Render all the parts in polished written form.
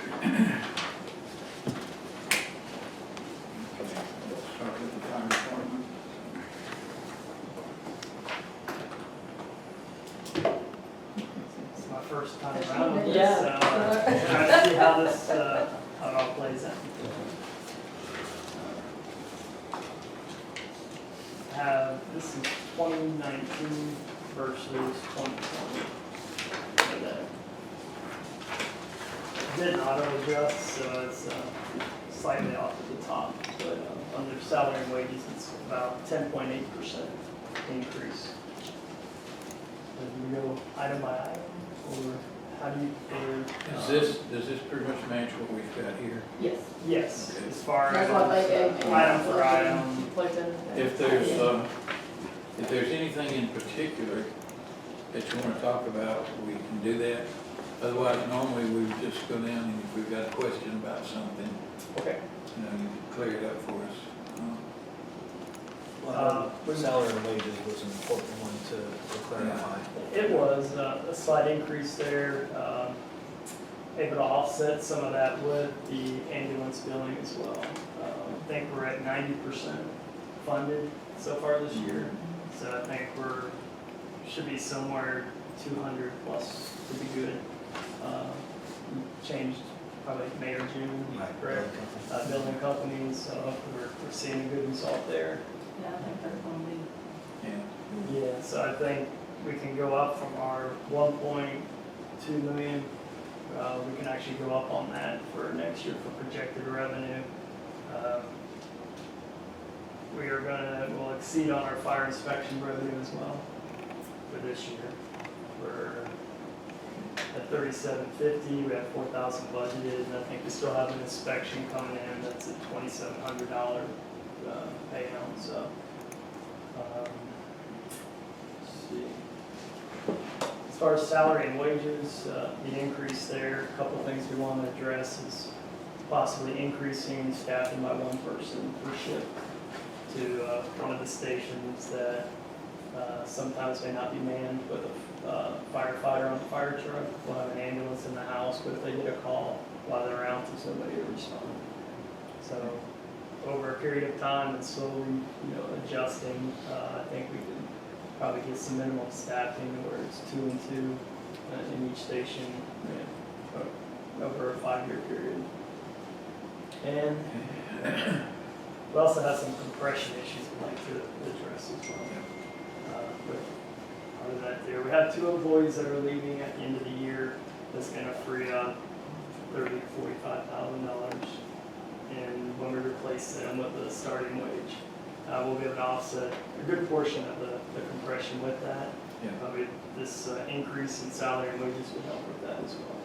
We'll start with the fire department. It's my first time around with this, Yeah. so trying to see how this, how it all plays out. This is 2019 versus 2020. So that did an auto adjust, so it's slightly off at the top, but under salary and wages, it's about 10.8% increase. Do we go item by item, or how do you, Does this pretty much match what we've got here? Yes. yes, Okay. as far as That's what they gave me. item for item. Like that. If there's anything in particular that you want to talk about, we can do that. Otherwise, normally we would just go down and if we've got a question about something, Okay. you know, you can clear it up for us. Salary and wages was an important one to clarify. It was a slight increase there, able to offset some of that with the ambulance billing as well. I think we're at 90% funded so far this year, so I think should be somewhere 200 plus to be good. Changed probably May or June, correct? Building companies, so we're seeing a good result there. Yeah, I think they're going to be. Yeah. Yeah, so I think we can go up from our 1.2 million. We can actually go up on that for next year for projected revenue. We'll exceed on our fire inspection revenue as well for this year. We're at 3,750, we have 4,000 budgeted, and I think we still have an inspection coming in that's at $2,700 payout, so. Let's see. As far as salary and wages, the increase there, a couple things we want to address is possibly increasing staffing by one person per shift to one of the stations that sometimes may not be manned with a firefighter on the fire truck. We'll have an ambulance in the house, but if they get a call while they're out, there's nobody to respond. So over a period of time and slowly, adjusting, I think we can probably get some minimum staffing where it's 2 and 2 in each station over a 5-year period. And we also have some compression issues we'd like to address as well. But part of that there, we have 2 employees that are leaving at the end of the year. That's going to free up $30,000 to $45,000. And when we replace them with the starting wage, we'll be able to offset a good portion of the compression with that. Yeah. Probably this increase in salary and wages would help with that as well.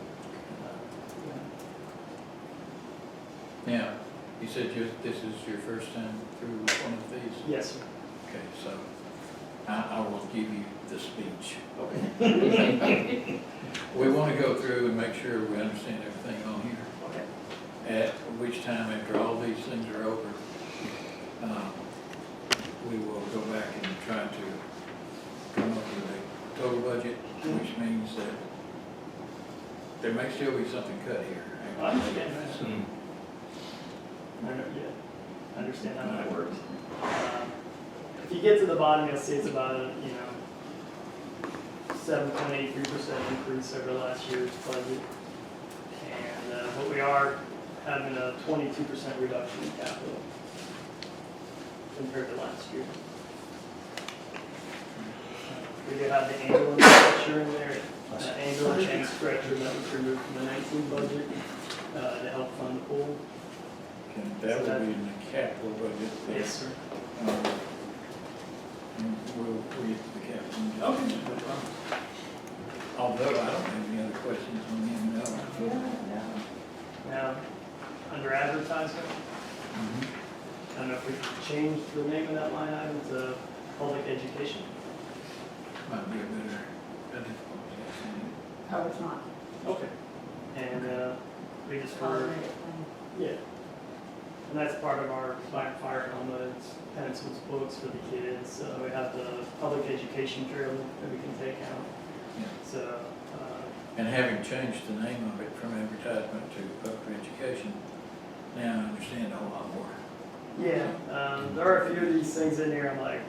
Now, you said this is your first time through one of these? Yes, sir. Okay, so I will give you the speech. Okay. We want to go through and make sure we understand everything on here. Okay. At which time, after all these things are over, we will go back and try to come up with a total budget, which means that there may still be something cut here. I understand that. I don't know yet. I understand how that works. If you get to the bottom, you'll see it's about a 7.83% increase over last year's budget. And but we are having a 22% reduction in capital compared to last year. We do have the ambulance stretcher in there, ambulance and stretcher that was removed from the 19 budget to help fund the pool. Okay, that would be in the capital budget. Yes, sir. And we'll get to the capital. Okay, no problem. Although I don't have any other questions on him, no. Now, under advertisement, I don't know if we could change the name of that line item to public education. Might be a better. Oh, it's not. Okay. And we just heard, yeah. And that's part of our fire helmets, pencils, books for the kids. We have the public education drill that we can take out. Yeah. So, And having changed the name of it from advertisement to public understand a whole lot more. Yeah, there are a few of these things in here, I'm like,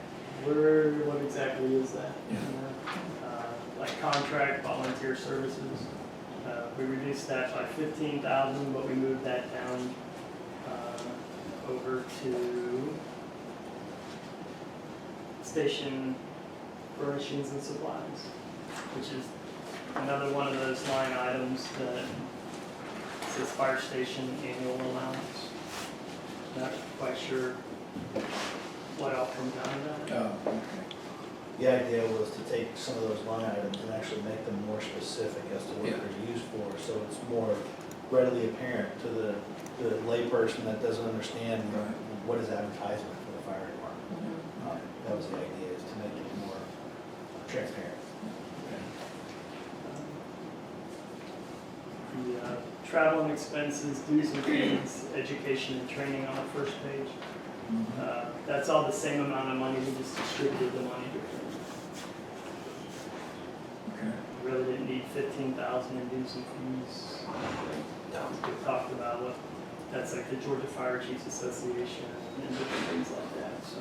what exactly is that? Yeah. You know? Like contract volunteer services, we reduced that by 15,000, but we moved that down, over to station furnishings and supplies, which is another one of those line items that says fire station annual allowance. Not quite sure what else comes out of that. Oh, okay. The idea was to take some of those line items and actually make them more specific as to what Yeah. they're used for, so it's more readily apparent to the layperson that doesn't understand Right. what is advertisement for the fire department. That was the idea, is to make it more transparent. The travel and expenses, dues and fees, education and training on the first page. Mhm. That's all the same amount of money, we just distributed the money differently. Okay. Really didn't need 15,000 in dues and fees. We talked about what, that's like the Georgia Fire Chiefs Association and different things like that, so.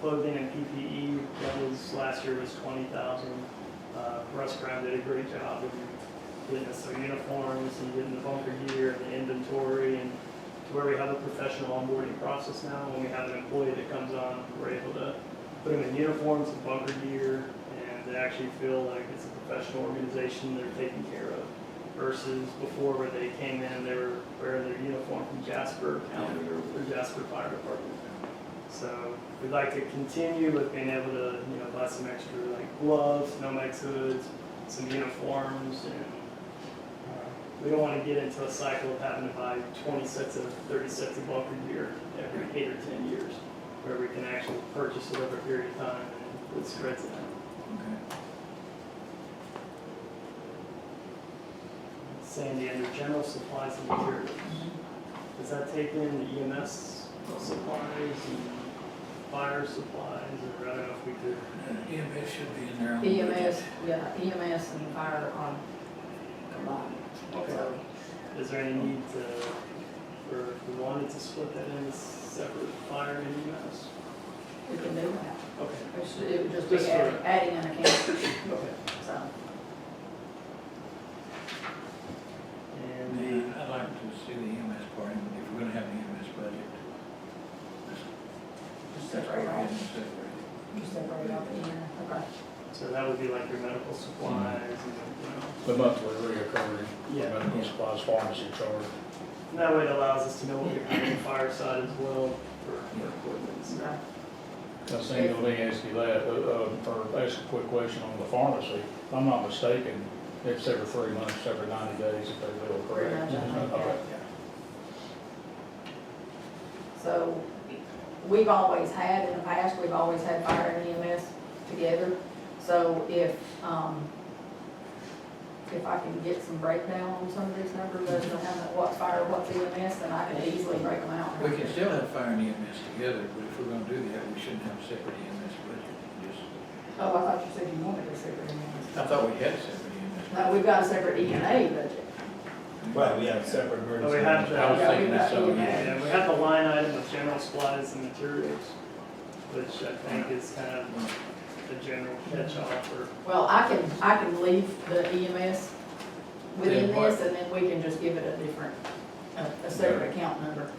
Clothing and PPE, that was, last year was 20,000. Russ Brown did a great job of getting us our uniforms and getting the bunker gear and the inventory, and to where we have a professional onboarding process now. When we have an employee that comes on, we're able to put them in uniforms and bunker gear, and they actually feel like it's a professional organization they're taken care of. Versus before, where they came in, they were wearing their uniform from Jasper County or Jasper Fire Department. So we'd like to continue with being able to, buy some extra like gloves, Nomex hoods, some uniforms, and we don't want to get into a cycle of having to buy 20 sets of 30 sets of bunker gear every 8 or 10 years, where we can actually purchase it over a period of time and it spreads it out. Okay. Sandy, under general supplies and materials, does that take in the EMS supplies and fire supplies, or I don't know if we could? EMS should be in there. on the EMS, budget. yeah, EMS and fire on combined. So, Is there any need to, or if we wanted to split that into separate fire and EMS? we can do that. Okay. It would just be Just for- adding an account, Okay. so. And Yeah, I'd like to see the EMS part, if we're gonna have an EMS budget. Just separate off. Separate. Just separate out the, okay. so that would be like your medical supplies and, The monthly reoccurring, Yeah. medical supplies, pharmacy charge. and that way it allows us to know what we have on the fire side as well for equipment. So. Okay. I think, let me ask you that, or ask a quick question on the pharmacy. If I'm not mistaken, it's every 3 months, every 90 days if they bill, Pretty correct? much, I think, Okay. So we've always had, in the past, we've always had fire and EMS together. So if I can get some breakdown on some of these numbers, as to how much, what's fire, what's EMS, then I can easily break them out. We can still have fire and EMS together, but if we're gonna do that, we shouldn't have a separate EMS budget. Just, Oh, I thought you said you wanted a separate EMS. I thought we had a separate EMS. No, we've got a separate EMA budget. Right, we have separate But emergency. we have I was the, Yeah, thinking we've that, got so, EMS. yeah. yeah, we have the line item of general supplies and materials, which I think is kind of the general catch-all for, Well, I can leave the EMS within Then what? this, and then we can just give it a different, a separate account number.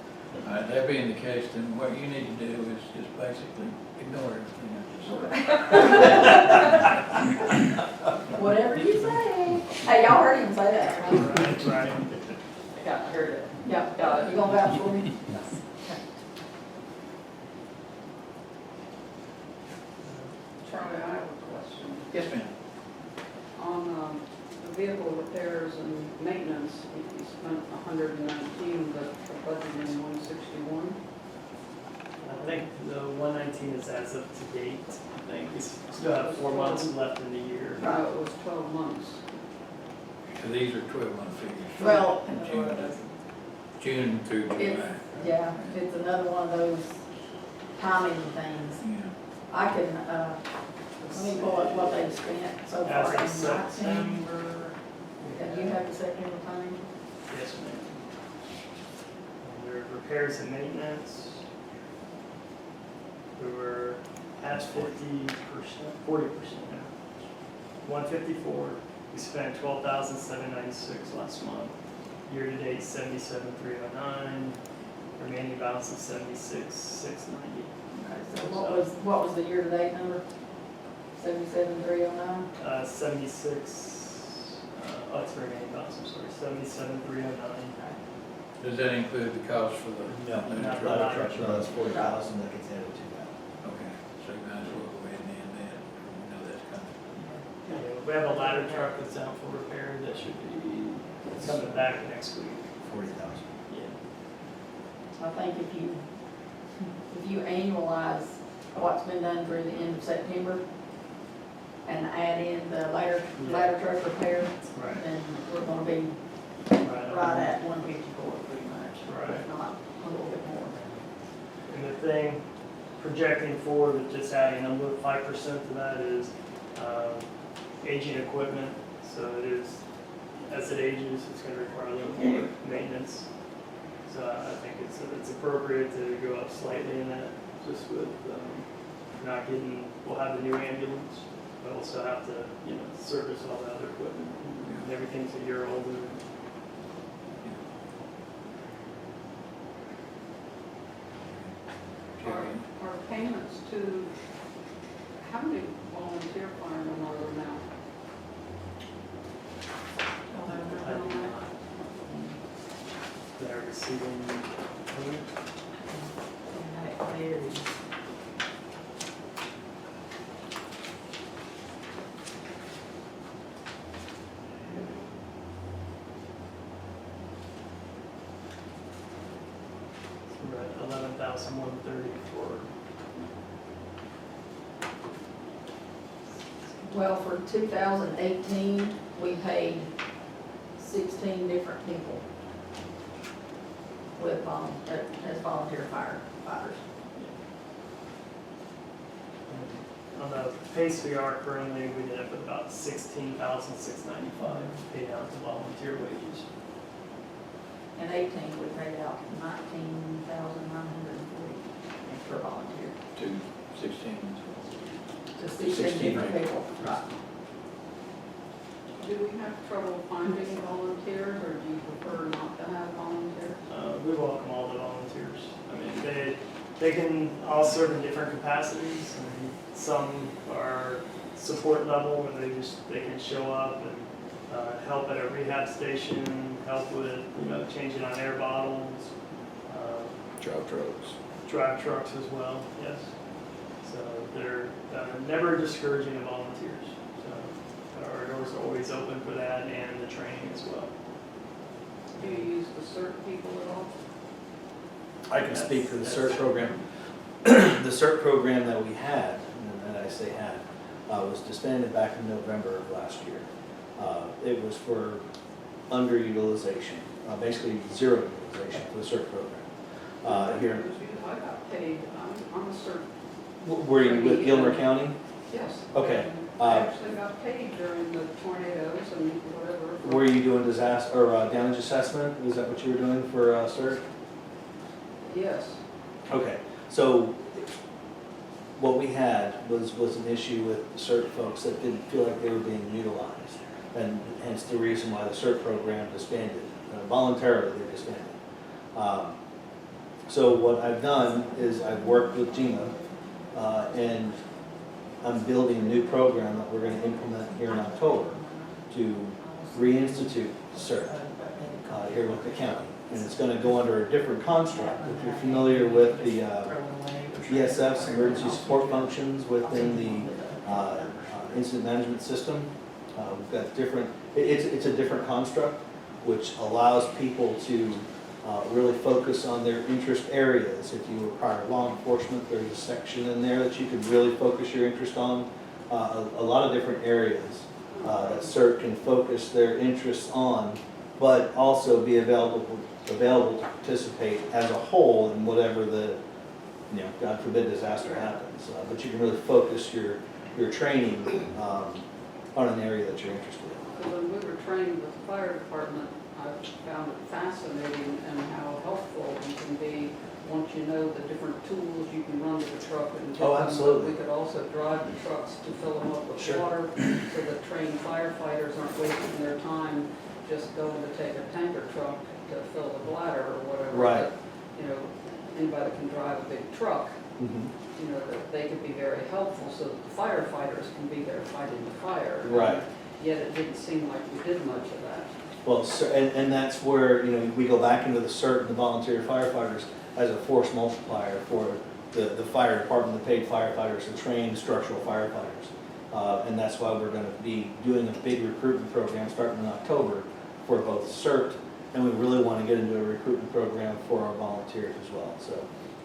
That being the case, then what you need to do is just basically ignore everything I just said. Whatever you say. Hey, y'all heard him say that, right? right. Yeah, I heard it. Yeah, got it. You gonna vouch for me? Charlie, I have a question. Yes, ma'am. On the vehicle repairs and maintenance, you spent 119, but budgeted in 161. I think the 119 is as of to date, I think. We still have 4 months left in the year. No, it was 12 months. So these are 12-month figures. Well, From June through July. It's, yeah, it's another one of those timing things. Yeah. I can, let me pull up what they've spent so As far of in 19. September. And you have the September time? Yes, ma'am. Under repairs and maintenance, we were at 50%, 40% now. 154, we spent 12,796 last month. Year-to-date, 77,309, remaining balance is 76,690. Okay, so what was the year-to-date number? 77,309? 76, it's remaining balance, I'm sorry, 77,309. Does that include the cost for the? No, Not the ladder ladder truck, no, that's 40,000 that gets added to that. Okay, so you might as well go ahead and end that, we know that's coming. Yeah, we have a ladder truck that's out for repair that should be coming back next week. 40,000. Yeah. I think if you annualize what's been done through the end of September and add in the ladder truck repair, Right. then we're gonna be right at 154 pretty much, Right. if not a little bit more. And the thing, projecting forward with just adding a little 5% to that is aging equipment. So it is, as it ages, it's going to require a little more maintenance. So I think it's appropriate to go up slightly in that, just with not getting, we'll have the new ambulance, but also have to, service all the other equipment. And everything's a year older. Are payments to, how many volunteer firemen are there now? Don't have a number on that? That are receiving payment. And that varies. We're at 11,130 for. Well, for 2018, we paid 16 different people with as volunteer firefighters. On the pace we are currently, we ended up with about 16,695 paid out to volunteer wages. In 18, we paid out 19,940 for volunteer. 216. To 16 16, different right. people. Right. Do we have trouble finding volunteers, or do you prefer not to have volunteers? We welcome all the volunteers. I mean, they can all serve in different capacities. I mean, some are support level where they can show up and help at a rehab station, help with changing on air bottles, drive trucks as well. Yes. So they're never discouraging of volunteers. So our doors are always open for that and the training as well. Do you use the CERT people at all? I can speak for the CERT program. The CERT program that we had, and I say had, was disbanded back in November of last year. It was for underutilization, basically zero utilization for the CERT program. Here, Because I got paid, I'm a CERT, were you with Gilmer County? yes. Okay. And I actually got paid during the tornadoes and whatever. Were you doing disaster or damage assessment? Was that what you were doing for CERT? Yes. Okay, so what we had was an issue with certain folks that didn't feel like they were being utilized, and hence the reason why the CERT program disbanded. Voluntarily, they disbanded. So what I've done is I've worked with GEMA, and I'm building a new program that we're going to implement here in October to reinstitute CERT here with the county. And it's going to go under a different construct. If you're familiar with the ESF's emergency support functions within the incident management system, we've got different, it's a different construct which allows people to really focus on their interest areas. If you require law enforcement, there's a section in there that you can really focus your interest on. A lot of different areas that CERT can focus their interests on, but also be available to participate as a whole in whatever the, God forbid, disaster happens. But you can really focus your training on an area that you're interested in. Because when we were training with the fire department, I've found it fascinating and how helpful you can be once you know the different tools you can run to the truck and get Oh, them. absolutely. We could also drive the trucks to fill them up with Sure. water, so that trained firefighters aren't wasting their time just going to take a tanker truck to fill the bladder or whatever. Right. But, you know, anybody can drive a big truck, Mhm. you know, that they could be very helpful so that the firefighters can be there fighting the fire. Right. Yet it didn't seem like we did much of that. Well, and that's where, we go back into the CERT and the volunteer firefighters as a force multiplier for the fire department, the paid firefighters, the trained structural firefighters. And that's why we're gonna be doing a big recruitment program starting in October for both CERT, and we really wanna get into a recruitment program for our volunteers as well. So,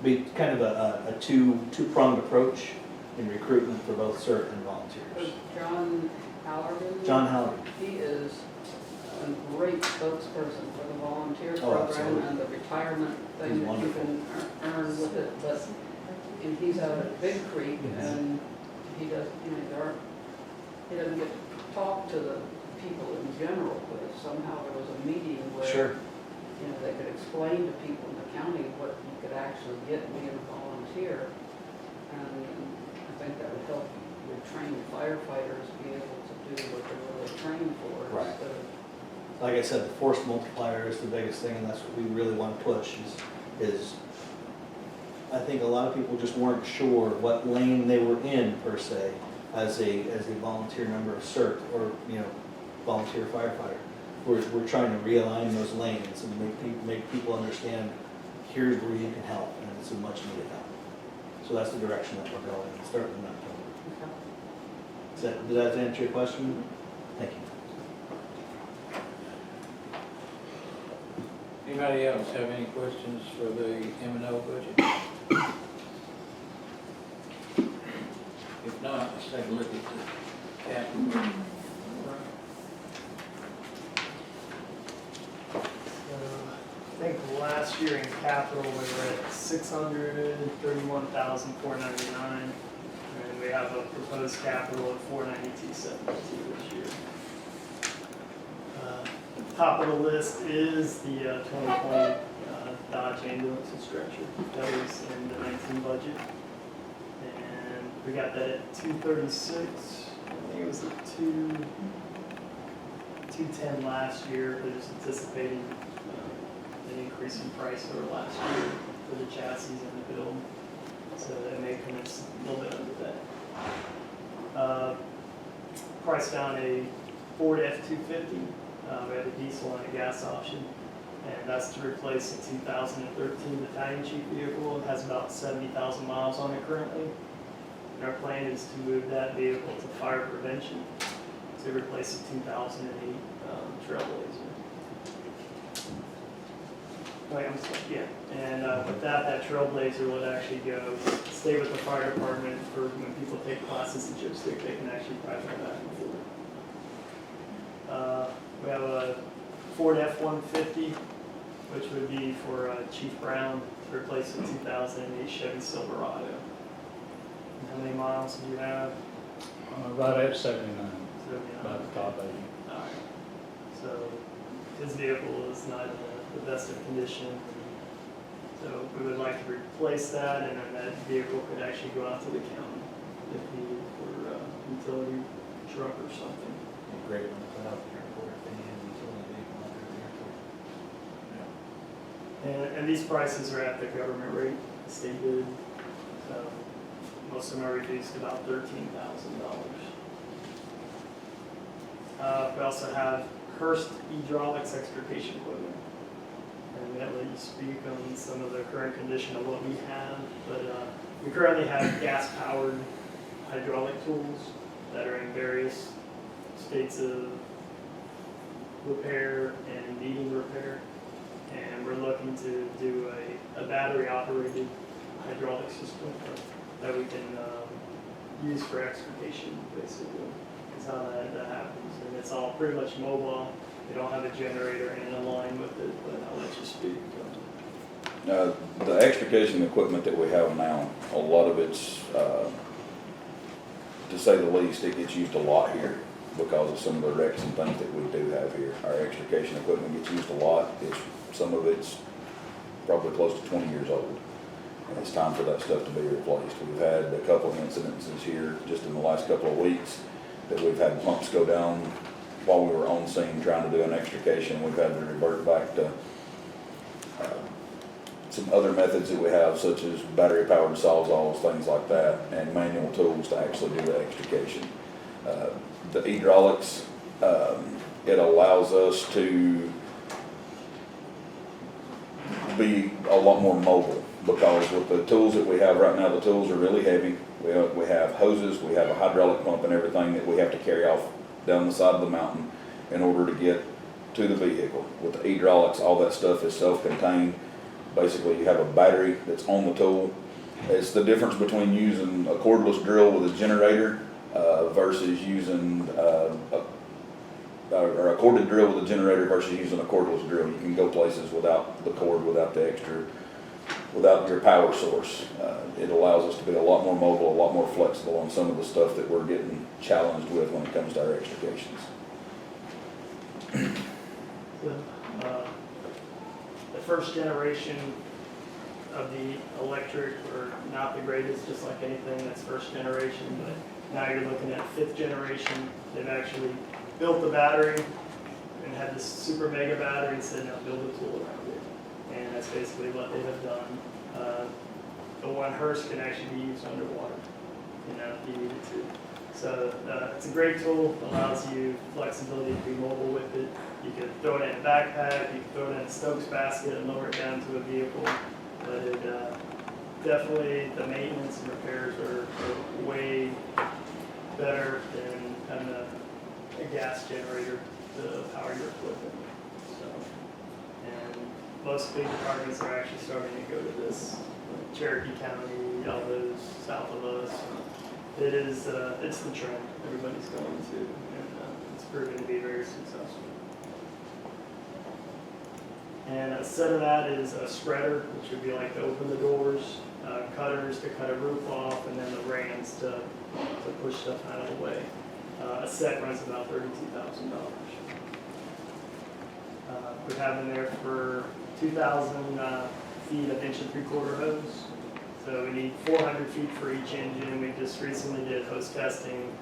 be kind of a two-pronged approach in recruitment for both CERT and volunteers. John Hallerman? John Howard. He is a great spokesperson for the volunteer Oh, program absolutely. and the retirement He's thing that you wonderful. can earn with it. But, and he's out at Big Creek and he does, he doesn't get to talk to the people in general, but if somehow there was a meeting where, Sure. they could explain to people in the county what you could actually get being a volunteer. And I think that would help your trained firefighters be able to do what they're really trained for. Right. instead of- Like I said, the force multiplier is the biggest thing, and that's what we really want to push is I think a lot of people just weren't sure what lane they were in per se as a volunteer member of CERT or, volunteer firefighter. We're trying to realign those lanes and make people understand, here's where you can help, and it's a much needed help. So that's the direction that we're going, starting in October. Did that answer your question? Thank you. Anybody else have any questions for the M&O budget? If not, let's take a look at the capital budget. I think last year in capital, we were at $631,499, and we have a proposed capital of $492,702 this year. Top of the list is the 2020 Dodge ambulance and stretcher that was in the 19 budget, and we got that at 236. I think it was at 210 last year, but it's anticipating an increase in price over last year for the chassis and the build, so that may come in a little bit under that. Price down a Ford F-250. We have a diesel and a gas option, and that's to replace a 2013 battalion chief vehicle. It has about 70,000 miles on it currently. And our plan is to move that vehicle to fire prevention to replace a 2008 Trailblazer. Wait, I'm sorry, yeah. And with that Trailblazer would actually stay with the fire department for when people take classes in Chipstick, they can actually drive that back and forth. We have a Ford F-150, which would be for Chief Brown to replace a 2008 Chevy Silverado. And how many miles do you have? Right at 79, 79. about the top 80. All right. So his vehicle is not in the best of condition. So we would like to replace that, and then that vehicle could actually go out to the county if needed for utility truck or something. Great one to put out there for if they need a utility vehicle out there at the airport. And these prices are at the government rate, state bid, so most of them are reduced to about $13,000. We also have Hurst hydraulics extrication equipment. And we have let you speak on some of the current condition of what we have, but we currently have gas-powered hydraulic tools that are in various states of repair and needing repair. And we're looking to do a battery-operated hydraulic system that we can use for extrication, basically, is how that happens. And it's all pretty much mobile. We don't have a generator and a line with it, but I'll let you speak. The extrication equipment that we have now, a lot of it's, to say the least, it gets used a lot here. because of some of the wrecks and things that we do have here. Our extrication equipment gets used a lot. Some of it's probably close to 20 years old. And it's time for that stuff to be replaced. We've had a couple of incidences here just in the last couple of weeks that we've had pumps go down while we were on scene trying to do an extrication. We've had to revert back to some other methods that we have, such as battery-powered sawzalls, things like that, and manual tools to actually do the extrication. The hydraulics, it allows us to be a lot more mobile, because with the tools that we have right now, the tools are really heavy. We have hoses, we have a hydraulic pump and everything that we have to carry off down the side of the mountain in order to get to the vehicle. With the hydraulics, all that stuff is self-contained. Basically, you have a battery that's on the tool. It's the difference between using a cordless drill with a generator versus using or a corded drill with a generator versus using a cordless drill. You can go places without the cord, without the extra, without your power source. It allows us to be a lot more mobile, a lot more flexible on some of the stuff that we're getting challenged with when it comes to our extrications. The first generation of the electric were not the greatest, just like anything that's first generation, but now you're looking at fifth generation. They've actually built the battery and had this super mega battery and said, now build a tool around it. And that's basically what they have done. The one hearse can actually be used underwater, if you needed to. So it's a great tool, allows you flexibility to be mobile with it. You could throw it in a backpack, you could throw it in a Stokes basket and lower it down to a vehicle. But it definitely, the maintenance and repairs are way better than having a gas generator to power your equipment. So, and most big departments are actually starting to go to this. Cherokee County, all those south of us. It is, it's the trend everybody's going to, and it's proven to be very successful. And a set of that is a spreader, which would be like to open the doors, cutters to cut a roof off, and then the rams to push stuff out of the way. A set runs about $32,000. We have in there for 2,000 feet of 1 3/4 hose. So we need 400 feet for each engine. We just recently did hose testing,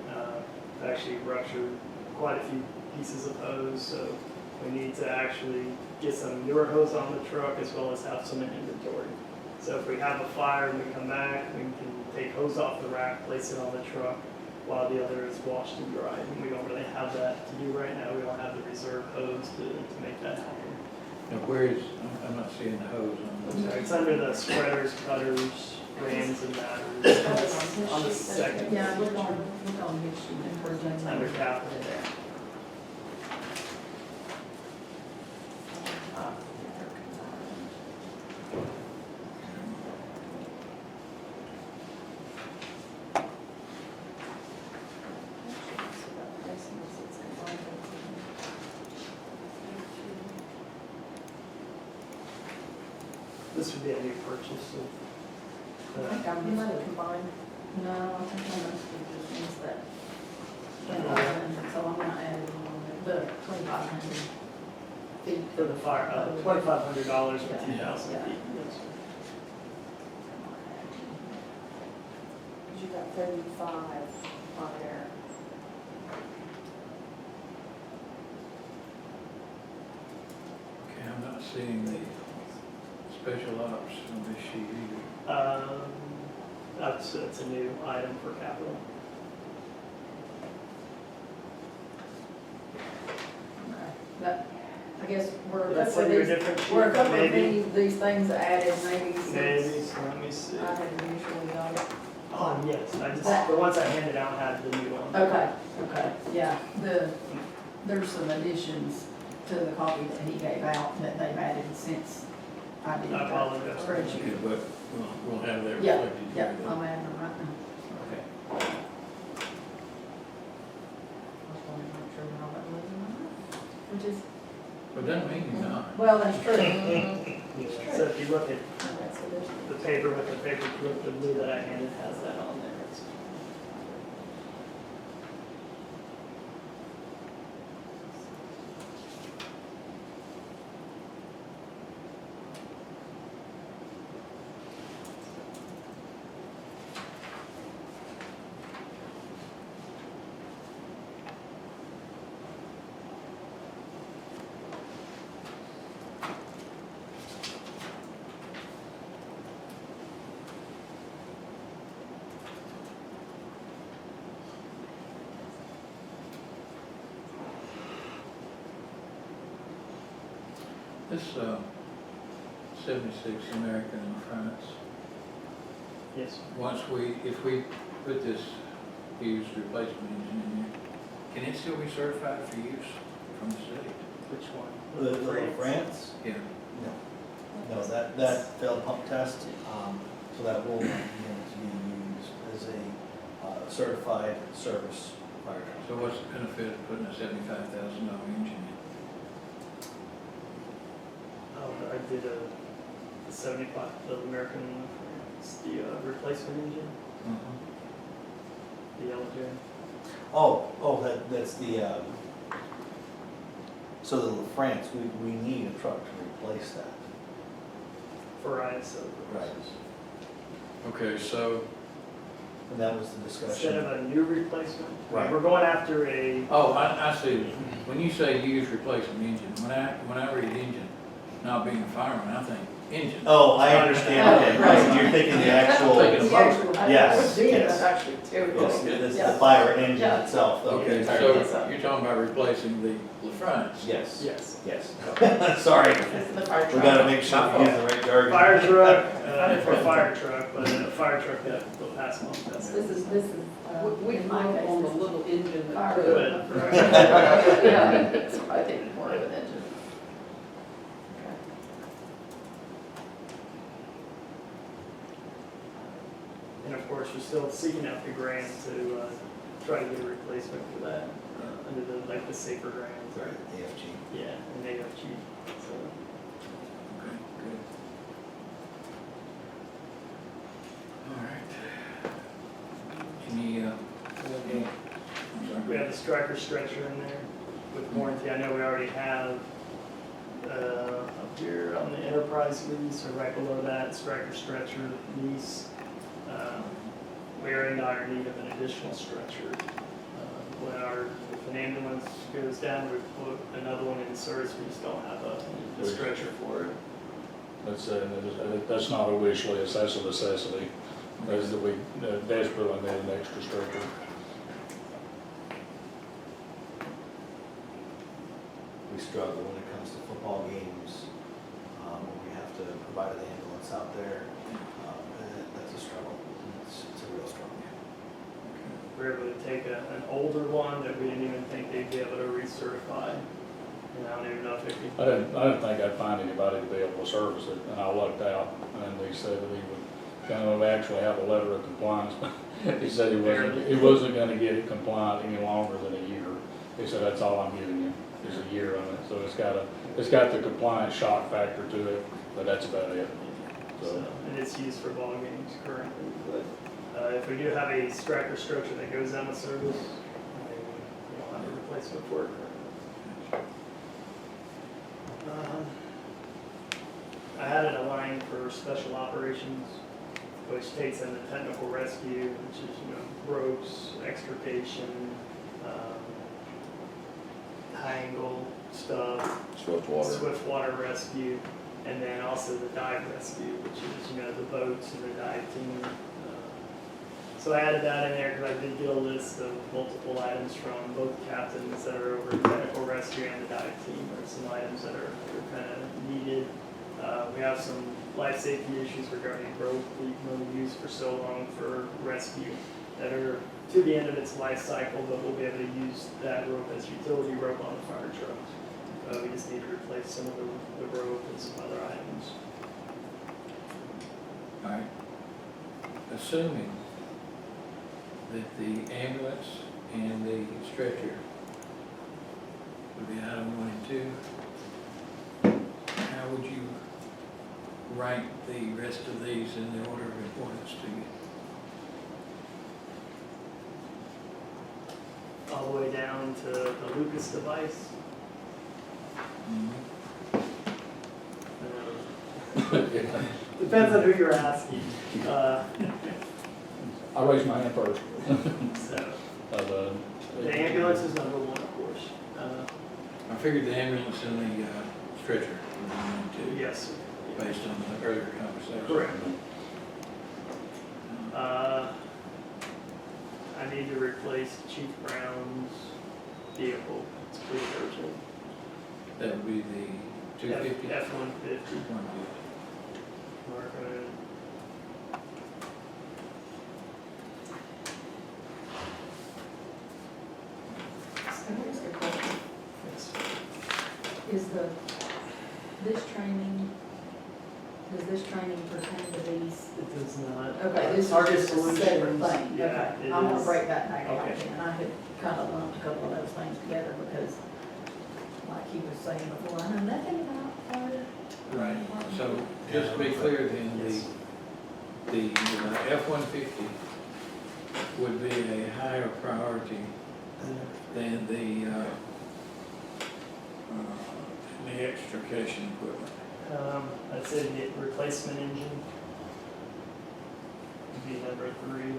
actually ruptured quite a few pieces of hose. So we need to actually get some newer hose on the truck as well as have some in inventory. So if we have a fire and we come back, we can take hose off the rack, place it on the truck while the other is washed and dried. And we don't really have that to do right now. We don't have the reserve hose to make that happen. Now, where is, I'm not seeing the hose on this. It's under the spreaders, cutters, rams, and batters. On the second. Yeah, look on his sheet and for It's under capital. This would be a new purchase I of, think I might have combined, no, I think I must have just missed that. So I'm gonna add it on there, the 2,500 feet. for the fire, $2,500 for 2,000 Yeah. feet. Yes. You got 35 on there. Okay, I'm not seeing the special ops on this sheet either. That's a new item for capital. Okay. That, I guess we're, That's for in your these, different sheet, we're a couple of maybe. these things added maybe Maybe, since so let me see. I had initially got it. Oh, yes, the ones I handed out had the new one. Okay, yeah, there's some additions to the copy that he gave out that they've added since I did I the apologize. spreadsheet. Okay, but we'll have that Yeah, reflected. yeah, here. I'm adding them right now. Okay. I was wondering, I'm sure when all that was in my mouth, which is, But doesn't mean you're not. well, that's true. So if you look at Okay, so there's- the paper with the blue that I handed has that on there. This 76 American in France, Yes. if we put this used replacement engine in there, can it still be certified for use from the state? Which one? The little France? Yeah. No, that failed pump test, so that will not be able to be used as a certified service fire truck. So what's the benefit of putting a $75,000 engine in? I did a 75, the American, it's the replacement engine, the LJ. That's the, so the France, we need a truck to replace that. For ISO Right. purposes. Okay, so, And that was the Instead discussion. of a new replacement. Right. We're going after a, oh, I see. When you say used replacement engine, when I read engine, not being a fireman, I think engine. Oh, I understand, okay, Right. you're thinking the actual, Thinking yes, of yes, yes. Actually, too. This is Yeah. the fire engine Yeah. itself, though. Okay, so you're talking about replacing the France? Yes, yes, yes. Sorry, This is the fire we truck. gotta make sure we use the right jargon. fire truck, for a fire truck, but a fire truck that will pass one test. This is, We in can my vote case, on the this is little engine that fire. could. Good. Yeah, so I think more of an engine. Okay. And of course, we're still seeking out the grant to try to get a replacement for that, under the safer grant. Right, AFG. Yeah, and AFG, so. Okay, good. All right. Any, I'm sorry. We have the striker stretcher in there with warranty. I know we already have, up here on the enterprise lease, or right below that, striker stretcher lease. We are in dire need of an additional stretcher. If an ambulance goes down, we put another one in service, we just don't have a stretcher for it. That's not a wish list, that's a necessity. That's that we desperately need an extra stretcher. We struggle when it comes to football games, when we have to provide an ambulance out there. That's a struggle. It's a real struggle. We were able to take an older one that we didn't even think they'd be able to recertify. And I don't even know if it I could. didn't think I'd find anybody to be able to service it, and I lucked out, and they said that he would kind of actually have a letter of compliance. He said he wasn't gonna get it compliant any longer than a year. He said, that's all I'm giving you, is a year on it, so it's got the compliance shock factor to it, but that's about it. So, and it's used for ball games currently, but if we do have a striker stretcher that goes out of service, then we don't have a replacement for it currently. I added a line for special operations, which takes in the technical rescue, which is, ropes, extrication, high angle stuff, Swift water. swift water rescue, and then also the dive rescue, which is, the boats and the dive team. So I added that in there because I did get a list of multiple items from both captains that are over technical rescue and the dive team. There's some items that are kind of needed. We have some life safety issues regarding rope we've only used for so long for rescue that are to the end of its life cycle, but we'll be able to use that rope as utility rope on the fire trucks. We just need to replace some of the rope and some other items. All right. Assuming that the ambulance and the stretcher would be item 1 and 2, how would you rank the rest of these in the order of importance to you? All the way down to the Lucas device. Depends on who you're asking. I raised my hand first. So, the ambulance is number 1, of course. I figured the ambulance and the stretcher would be 1 and 2. Yes. Based on the earlier conversation. Correct. I need to replace Chief Brown's vehicle. It's pretty urgent. That would be the 250? F-150. 150. Mark it. Can I ask a question? Yes. Is this training, does this training pertain to these? It does not. Okay, this is Target just a separate Solutions, thing, yeah, okay. it I'm gonna is. break that back out Okay. again. I had kind of lumped a couple of those things together because, like he was saying before, I know nothing about fire. Right, so just to be clear then, Yes. the F-150 would be a higher priority than the extrication equipment. I'd say the replacement engine would be number 3.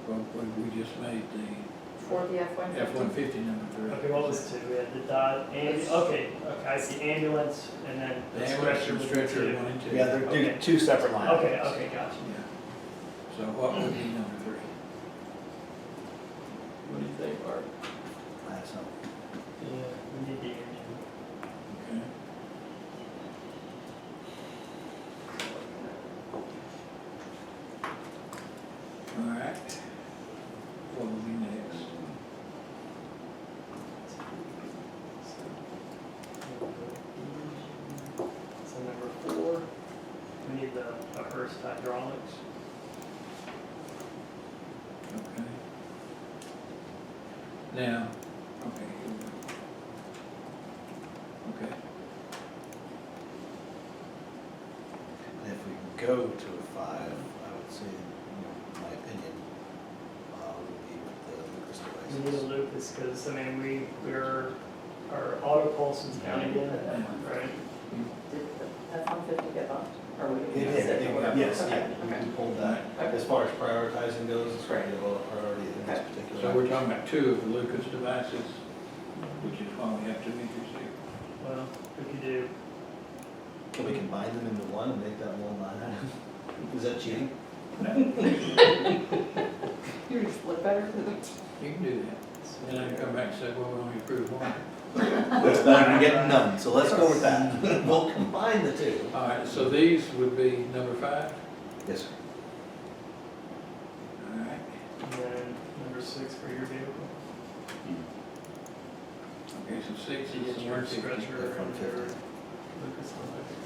Well, we just made the For the F-150? F-150 number 3. Okay, what was 2? We had the dot, okay, I see ambulance, and then The the ambulance stretcher and was stretcher 2. 1 and 2. Yeah, they're Okay. two separate line Okay, items. okay, gotcha. Yeah. So what would be number 3? What do you think, Art? That's not- Yeah, we need the engine. Okay. All right. What will be next? So number 4, we need the Hearst hydraulics. Okay. Now, okay, here we go. Okay, And if we can go to a 5, I would say, in my opinion, would be with the Lucas We need a devices. Lucas, because, I mean, our auto pulse is down again, right? Did the F-150 get bumped? Or we? Yes, Okay, yeah, okay. we pulled that. As far as prioritizing goes, it's probably a lower priority in this particular. so we're talking about 2 of the Lucas devices, which is why we have 2 meters here. Well, we could do, Can we combine them into one and make that one line item? Is that cheating? You're just split better? You can do that. And then I can come back and say, well, we only approved 1. That's better than getting none, so let's go with that. We'll combine the 2. All right, so these would be number 5? Yes, sir. All right. and then number 6 for your vehicle. Okay, so 6 You is get the your 150. stretcher and your F-150. Lucas electric.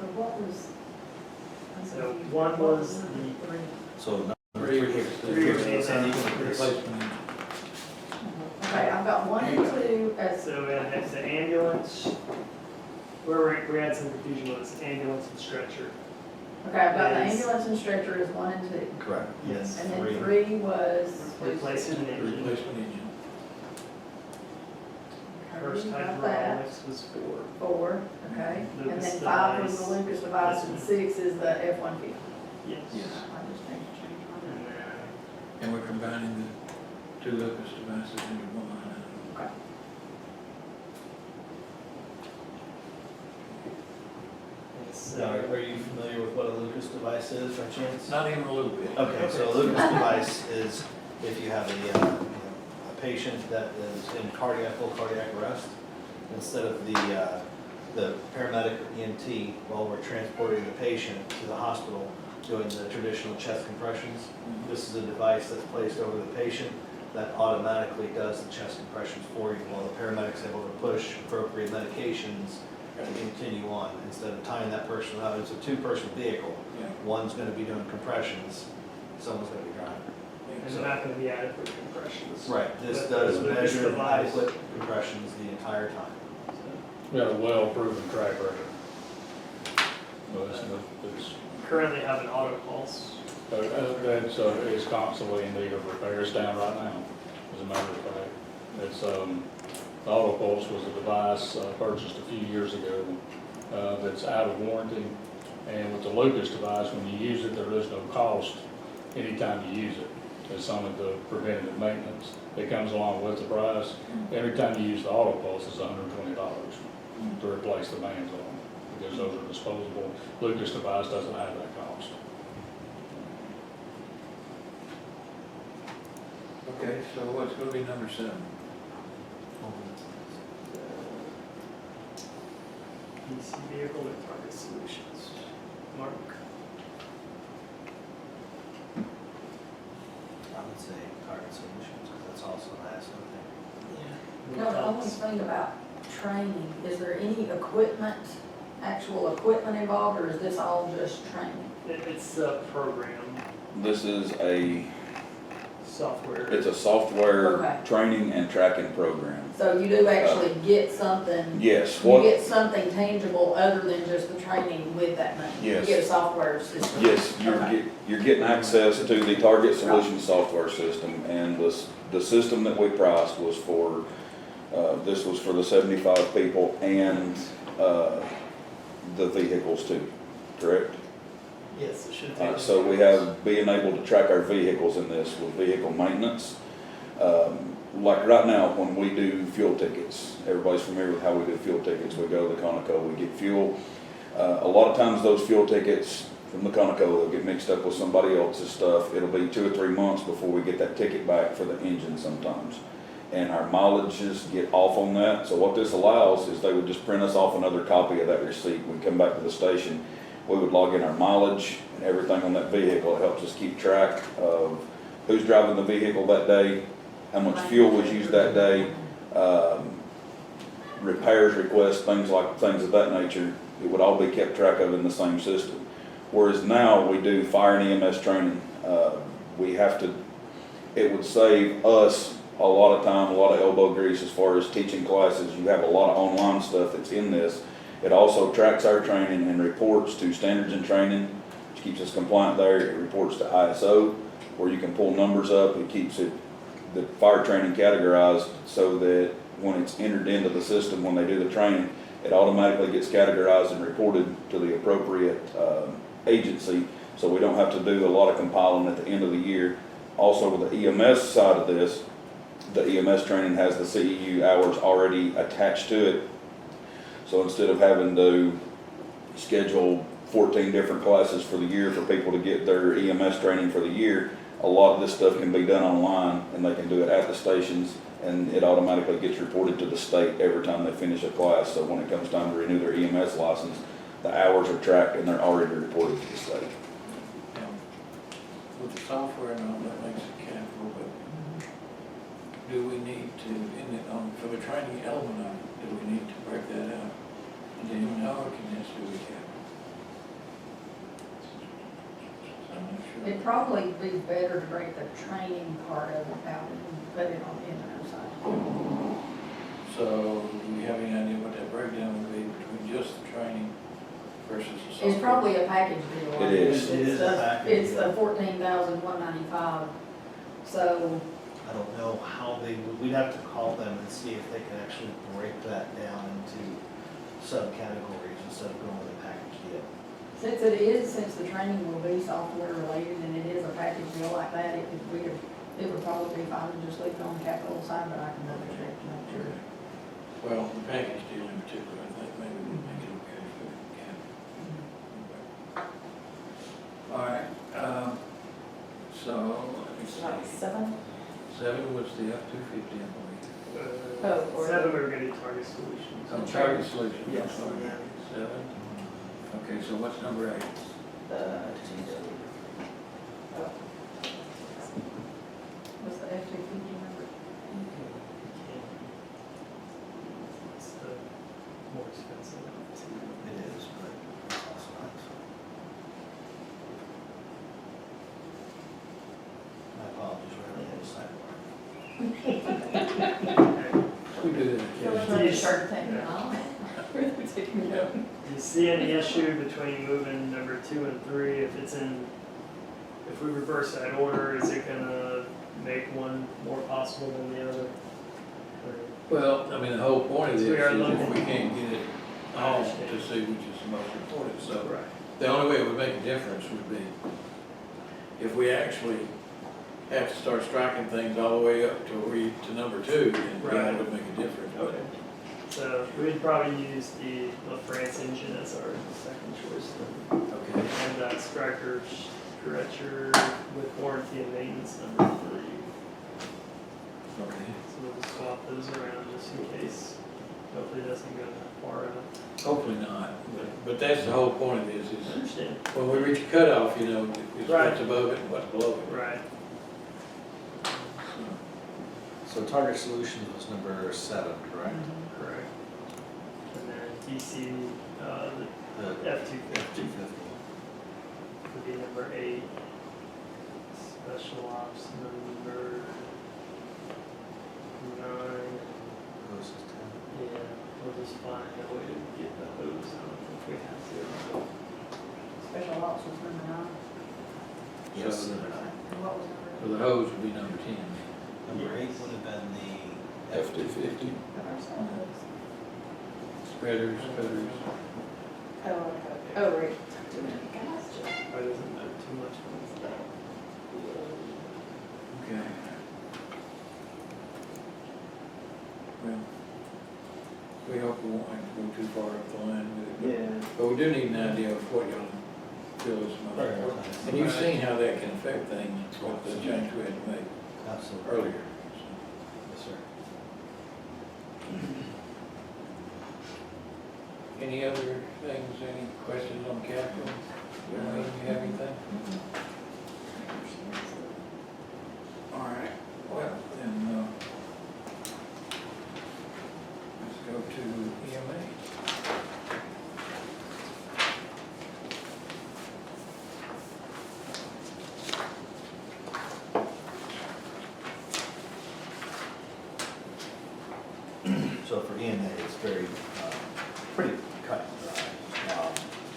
But what was? So 1 was the, So number 3 3 was here. the 3 was the replacement. Okay, I've got 1 and 2 as, so we had next to ambulance, where we had some confusion was ambulance and stretcher. okay, I've got the Is- ambulance and stretcher is 1 and 2. Correct. Yes. And then 3 was? Replacement engine. Replacement engine. First Got that. hydraulics was 4. 4, okay. And Lucas then 5 was device. the Lucas device and 6 is the F-150. Yes. Yes. I just need to change my And mind. then And we're combining the 2 Lucas devices into 1 line item. Okay. it's, Now, are you familiar with what a Lucas device is, by chance? Not even a little bit. Okay, so a Lucas device is if you have a patient that is in full cardiac arrest, instead of the paramedic or EMT, while we're transporting the patient to the hospital, doing the traditional chest compressions, this is a device that's placed over the patient that automatically does the chest compressions for you while the paramedic's able to push appropriate medications to continue on, instead of tying that person out. It's a 2-person vehicle. Yeah. One's gonna be doing compressions, someone's gonna be driving. and they're not gonna be adequate compressions. Right, this But does Lucas measure device. adequate compressions the entire time. We got a well-proven track record. Well, it's, Currently have an auto pulse. it's constantly in need of repairs down right now, as a matter of fact. It's, the Auto Pulse was a device purchased a few years ago that's out of warranty. And with the Lucas device, when you use it, there is no cost anytime you use it. It's only the preventative maintenance that comes along with the price. Every time you use the Auto Pulse, it's $120 to replace the bands on them, because those are disposable. Lucas device doesn't have that cost. Okay, so what's gonna be number 7? PC vehicle or Target Solutions? Mark? I would say Target Solutions, because that's also last, I No, the only thing about training, is there any equipment, actual equipment involved, or is this all just training? It's a program, This is software. it's a software Okay. training and tracking program. So you do actually get something, Yes, you what, get something tangible other than just the training with that money? Yes. You get a software system? yes, Okay. you're getting access to the Target Solutions software system, and the system that we priced was for, this was for the 75 people and, the vehicles too, correct? Yes, it should take. So we have being able to track our vehicles in this with vehicle maintenance. Like right now, when we do fuel tickets, everybody's familiar with how we do fuel tickets. We go to the Conoco, we get fuel. A lot of times those fuel tickets from the Conoco, they'll get mixed up with somebody else's stuff. It'll be 2 or 3 months before we get that ticket back for the engine sometimes. And our mileages get off on that. So what this allows is they would just print us off another copy of that receipt. We'd come back to the station. We would log in our mileage and everything on that vehicle. It helps us keep track of who's driving the vehicle that day, how much fuel was used that day, repairs requests, things of that nature. It would all be kept track of in the same system. Whereas now we do fire and EMS training. It would save us a lot of time, a lot of elbow grease as far as teaching classes. You have a lot of online stuff that's in this. It also tracks our training and reports to standards and training, which keeps us compliant there. It reports to ISO, where you can pull numbers up. It keeps the fire training categorized so that when it's entered into the system, when they do the training, it automatically gets categorized and reported to the appropriate agency, so we don't have to do a lot of compiling at the end of the year. Also, with the EMS side of this, the EMS training has the CEU hours already attached to it. So instead of having to schedule 14 different classes for the year for people to get their EMS training for the year, a lot of this stuff can be done online, and they can do it at the stations, and it automatically gets reported to the state every time they finish a class. So when it comes time to renew their EMS license, the hours are tracked and they're already reported to the state. Now, with the software and all that makes it capital, but do we need to, for the training element of it, do we need to break that out? And do you know, or can this do we have? I'm not sure. It'd probably be better to break the training part of it out and put it on the internet side. So, do we have any idea what that breakdown would be between just the training versus the software? It's probably a package deal. It is. It is a package It's deal. the $14,195, so, I don't know how they would, we'd have to call them and see if they can actually break that down into subcategories instead of going with a package deal. since the training will be software related and it is a package deal like that, it would probably be fine to just leave it on the capital side, but I can double check to make sure. Well, the package deal in particular, I think maybe we make it okay for the capital. All right, so, let me Like see. 7? 7 was the F-250, I believe. Oh, or- 7, we were gonna do Target Solutions. Oh, Target Solutions, I'm Yes. sorry. 7. Okay, so what's number 8? What's the F-250 number? It's the more expensive of the two. It is, but it's also nice. My apologies, we're on the sidebar. We do that So occasionally. let's just start taking it off. We're taking it off. Do you see any issue between moving number 2 and 3? If we reverse that order, is it gonna make one more possible than the other? Or- Well, I mean, the whole point of this We is are if looking- we can't get it all to understand. see which is the most important, so Right. the only way it would make a difference would be if we actually have to start striking things all the way up to number 2, then that Right. would make a difference. Okay. So we'd probably use the LaFrance engine as our second choice then. Okay. And Striker stretcher with warranty and maintenance number 3. Okay. So we'll just swap those around just in case. Hopefully it doesn't go that far out. Hopefully not, but that's the whole point of this, I is understand. when we reach a cutoff, you know, it's Right. what's above it and what's below it. Right. So Target Solutions was number 7, correct? Correct. And then DC, The the F-250 would be number 8. Special Ops number 9. Hose is 10. Yeah, we'll just find a way to get the hose. I don't think we have to. Special ops was number 9. Yes. So And what was so number? the hose would be number 10. Number 8 would have been the F-250. Spreaders, cutters. Oh, right. Too many guys. Probably doesn't matter too much when it's that. Okay. Well, we hope we won't have to go too far up the line with it. Yeah. But we do need an idea of what y'all feel is most Right. important. And you've seen how that can affect things, what the change we had to make Absolutely. earlier. Yes, sir. Any other things, any questions on capital? Wayne, you have anything? All right, well, then, let's go to EMA. So for EMA, it's very, pretty cut and dry.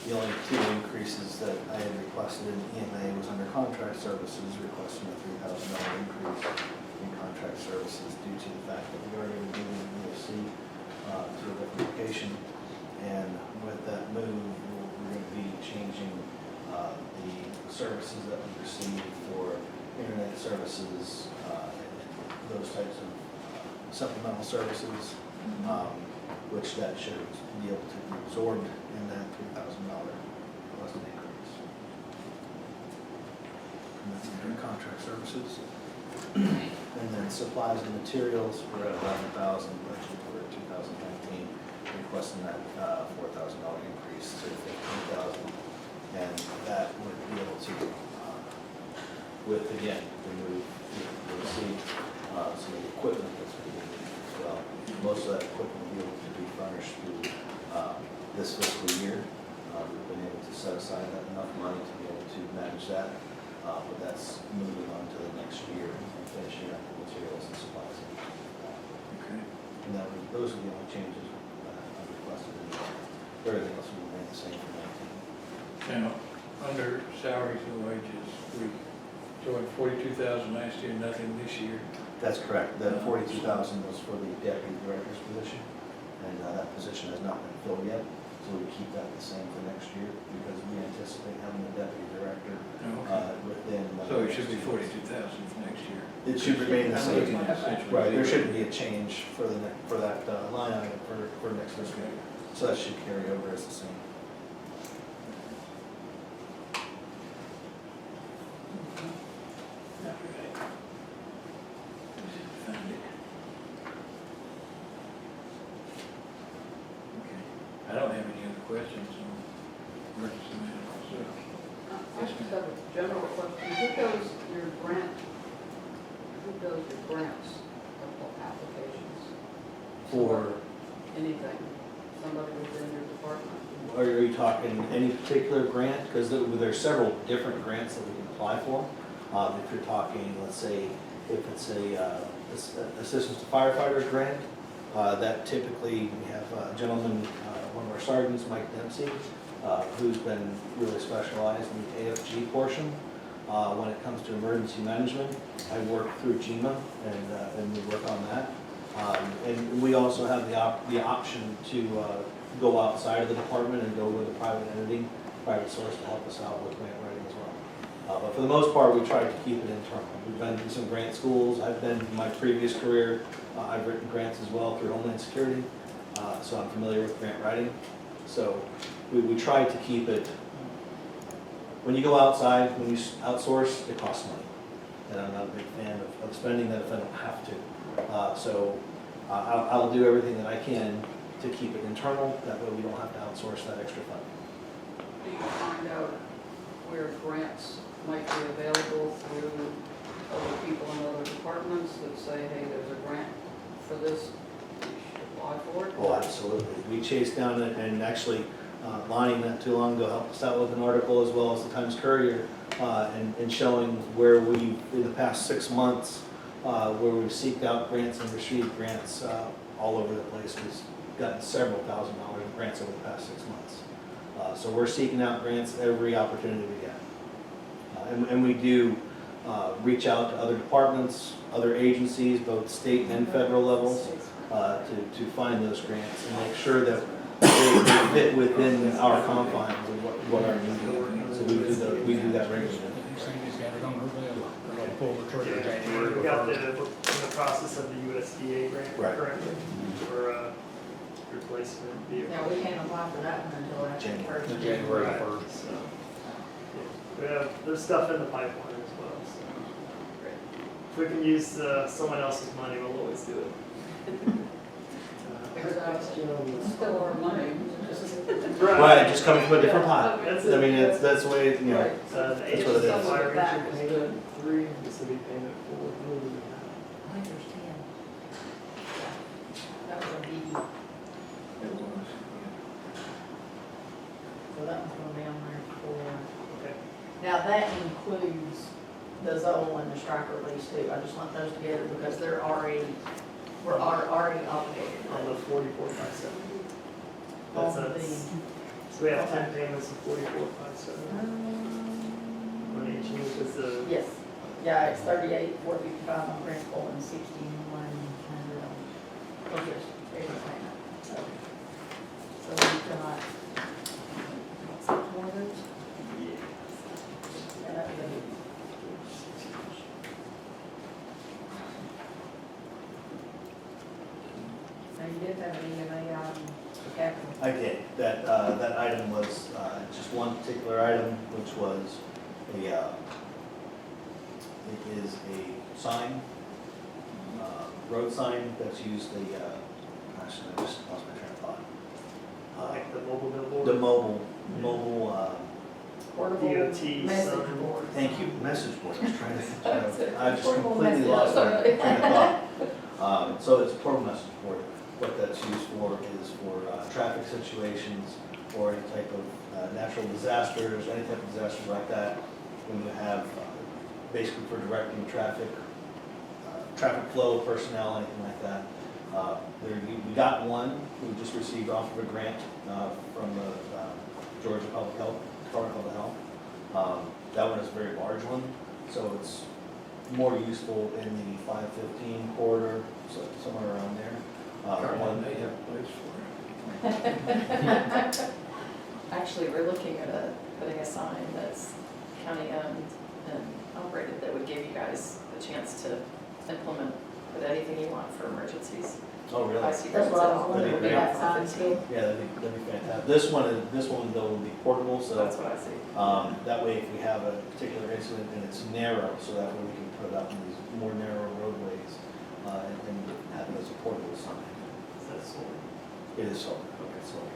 The only 2 increases that I had requested in EMA was under contract services, requesting a $3,000 increase in contract services due to the fact that we already were moving BOC to a different location. And with that move, we're going to be changing the services that we receive for internet services, and those types of supplemental services, which that should be able to be absorbed in that $3,000 plus an increase. And that's under contract services. And then supplies and materials, we're at 11,000, budget for 2019, requesting that $4,000 increase to 15,000. And that would be able to, with, again, remove, you'll see some of the equipment that's being used as well. Most of that equipment will be able to be furnished through this fiscal year. We've been able to set aside enough money to be able to manage that, but that's moving on to the next year and finishing up the materials and supplies. Okay. And those are the only changes I've requested. Everything else will remain the same for 19. Now, under salaries and wages, we showed 42,000 last year, nothing this year. That's correct. The 42,000 was for the deputy director's position, and that position has not been filled yet. So we keep that the same for next year because we anticipate having a deputy director Okay. within. So it should be 42,000 for next year. It should remain the same. Essentially. Right, there shouldn't be a change for for that line item for next fiscal year. So that should carry over as the same. I don't have any other questions on emergency medical, I just have a general question. Who does your grants applications? For, Anything, somebody within your department? are you talking any particular grant? Because there's several different grants that we can apply for. If you're talking, let's say, if it's a assistance to firefighters grant, that typically we have a gentleman, one of our sergeants, Mike Dempsey, who's been really specialized in the AFG portion. When it comes to emergency management, I work through GEMA and we work on that. And we also have the option to go outside of the department and go with a private entity, private source to help us out with grant writing as well. But for the most part, we try to keep it internal. We've been through some grant schools. I've been, in my previous career, I've written grants as well through Homeland Security, so I'm familiar with grant writing. So we try to keep it, when you go outside, when you outsource, it costs money. And I'm not a big fan of spending that if I don't have to. So I'll do everything that I can to keep it internal, that way we don't have to outsource that extra fund. Do you find out where grants might be available through other people in other departments that say, hey, there's a grant for this, you should apply for it? Oh, absolutely. We chased down it, and actually, Lonnie, not too long ago, helped us out with an article as well as the Times-Courier, and showing where we, in the past 6 months, where we've seeked out grants and received grants all over the place. We've gotten several $1,000s in grants over the past 6 months. So we're seeking out grants every opportunity we get. And we do reach out to other departments, other agencies, both state and federal levels, to find those grants and make sure that they fit within our confines of what our needs are. So we do that regularly. Sandy's got it on her bill. We're gonna pull the trigger Yeah, January we got first. we're in the process of the USDA grant Right. currently for replacement vehicle. Now, we can't apply for that one until after the January. first. January Right, 1st. so, yeah. There's stuff in the pipeline as well, so. If we can use someone else's money, we'll always do it. Still our money. Right, just coming from a different pot. That's I it. mean, that's the way, you know. Right. The That's what it is. fire That engine was payment 3, this will be payment 4. I think there's 10. That was a B, It was. so that one's gonna be on there for. Okay. Now, that includes the Zoll and the striker lease too. I just lump those together because they're already, we're already obligated. On the 44,570. On That's the, So we have 10 payments of 44,570 on each, and this is the, yes, yeah, it's 38,455 on principal and 6,100 on interest, every payment. So we've got, what's that, one of those? Yeah, that would be. Now, you did have an EMA for capital. I did. That item was just one particular item, which was it is a sign, road sign that's used gosh, I just lost my train of thought. like the mobile billboard. The mobile, Portable DOT message sign. board. thank you, message board. I was trying That's to, it. I just Portable completely message. lost my train of thought. So it's a portable message board. What that's used for is for traffic situations or any type of natural disasters, any type of disasters like that. When you have, basically for directing traffic, traffic flow, personnel, anything like that. We got one, we just received off of a grant from the Georgia Public Health, Department of Public Health. That one is a very large one, so it's more useful in the 515 corridor, so somewhere around there. Carlin, they have a place for it. Actually, we're looking at putting a sign that's county owned and operated that would give you guys a chance to implement with anything you want for emergencies. Oh, really? I see that's what I was wondering, That'd would be be great. that sign too? Yeah, that'd be fantastic. This one though will be portable, so That's what I see. that way if we have a particular incident and it's narrow, so that way we can put it up in these more narrow roadways and have it as a portable sign. Is that solar? It is solar. Okay, solar.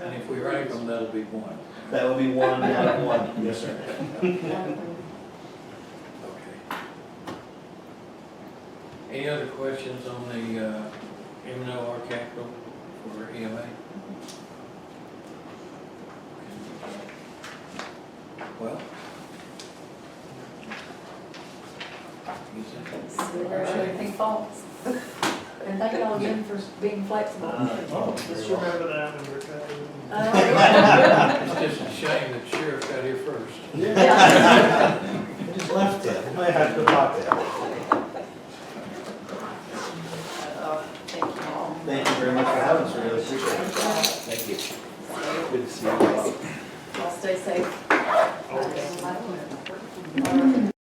And if we rank them, that'll be one. That will be one out of one. Yes, sir. Okay. Any other questions on the M&O capital for EMA? Well. Everything falls. And thank you all again for being flexible. Just remember that when you're cutting. It's just a shame that sheriff got here first. Yeah. I just left it. I might have to go talk to him. Thank you all. Thank you very much for having us. We really appreciate it. Thank you. Good to see you. I'll stay safe. Okay.